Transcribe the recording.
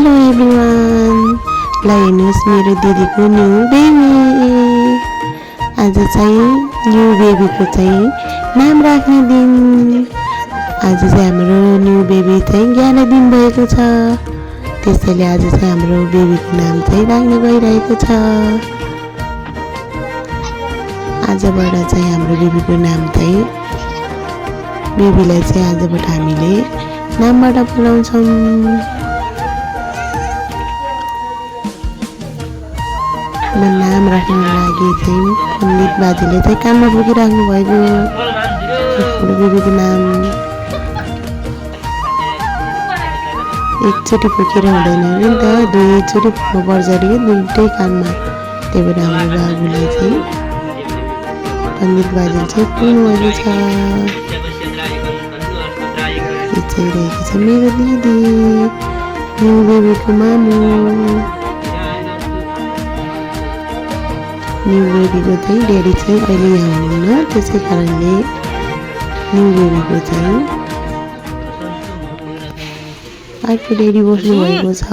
hello everyone ल हेर्नुहोस् मेरो दिदीको न्यू बेबी आज चाहिँ न्यू बेबीको चाहिँ नाम राख्ने दिन आज चाहिँ हाम्रो न्यू बेबी चाहिँ 11 दिन भएको छ त्यसैले आज चाहिँ हाम्रो बेबीको नाम चाहिँ राख्न गइरहेको छ आजबाट चाहिँ हाम्रो बेबीको नाम चाहिँ बेबीलाई चाहिँ आजबाट हामीले नामबाट बोलाउँछौँ नाम राख्न लागि चाहिँ पण्डित बाजेले चाहिँ कानमा बोकिराख्नु भएको बेबीको नाम एकचोटि बोकेर हुँदैन नि त दुईचोटि बोक्नुपर्छ अरे दुईटै कानमा त्यही भएर हाम्रो बाबुले चाहिँ पण्डित बाजेले चाहिँ पुग्नु भएको छ रहेको छ मेरो दिदी न्यू बेबीको मामु न्यू बेबीको चाहिँ ड्याडी चाहिँ अहिले यहाँ हुनुहुन्न त्यसै कारणले न्यू बेबीको चाहिँ अर्को ड्याडी बस्नु भएको छ